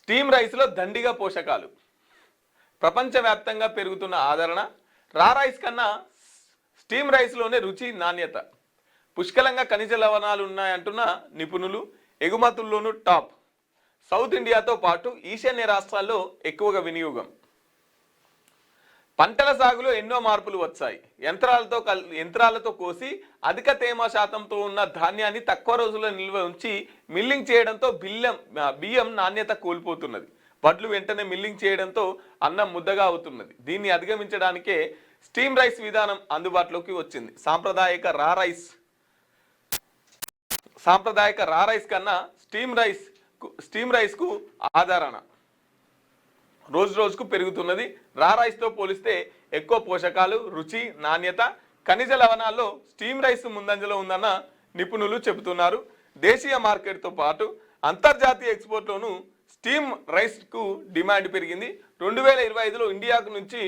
Steam రైస్లో దండిగా పోషకాలు, ప్రపంచవ్యాప్తంగా పెరుగుతున్న ఆదరణ. రా రైస్ కన్నా స్టీమ్ రైస్లోనే రుచి, నాణ్యత. పుష్కలంగా ఖనిజ లవణాలు ఉన్నాయంటున్న నిపుణులు. ఎగుమతుల్లోనూ టాప్. సౌత్ ఇండియాతో పాటు ఈశాన్య రాష్ట్రాల్లో ఎక్కువగా వినియోగం. పంటల సాగులో ఎన్నో మార్పులు వచ్చాయి. యంత్రాలతో కోసి అధిక తేమ శాతంతో ఉన్న ధాన్యాన్ని తక్కువ రోజుల్లో నిల్వ ఉంచి మిల్లింగ్ చేయడంతో బియ్యం నాణ్యత కోల్పోతున్నది. వడ్లు వెంటనే మిల్లింగ్ చేయడంతో అన్నం ముద్దగా అవుతున్నది. దీన్ని అధిగమించడానికే స్టీమ్ రైస్ విధానం అందుబాటులోకి వచ్చింది. సాంప్రదాయక రా రైస్ కన్నా స్టీమ్ రైస్కు ఆదరణ రోజు రోజుకు పెరుగుతున్నది. రా రైస్తో పోలిస్తే ఎక్కువ పోషకాలు, రుచి, నాణ్యత, ఖనిజ లవణాల్లో స్టీమ్ రైస్ ముందంజలో ఉందన్న నిపుణులు చెబుతున్నారు. దేశీయ మార్కెట్తో పాటు అంతర్జాతీయ ఎక్స్పోర్ట్లోనూ స్టీమ్ రైస్కు డిమాండ్ పెరిగింది. 2025లో ఇండియాకు నుంచి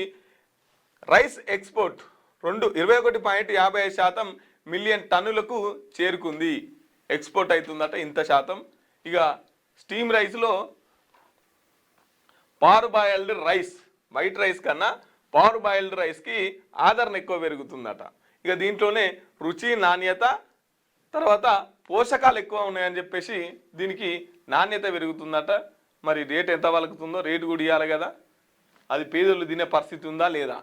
రైస్ ఎక్స్పోర్ట్ 21.55 మిలియన్ టన్నులకు చేరుకుంది. ఎక్స్పోర్ట్ అవుతుందట ఇంత శాతం. ఇక స్టీమ్ రైస్లో పార్బాయిల్డ్ రైస్, వైట్ రైస్ కన్నా పార్బాయిల్డ్ రైస్కి ఆదరణ ఎక్కువ పెరుగుతుందట. ఇక దీంట్లోనే రుచి, నాణ్యత, తర్వాత పోషకాలు ఎక్కువ ఉన్నాయని చెప్పేసి దీనికి నాణ్యత పెరుగుతుందట. మరి రేట్ ఎంత వలుకుతుందో రేటు కూడా ఇవ్వాలి కదా, అది పేదోళ్ళు తినే పరిస్థితి ఉందా లేదా.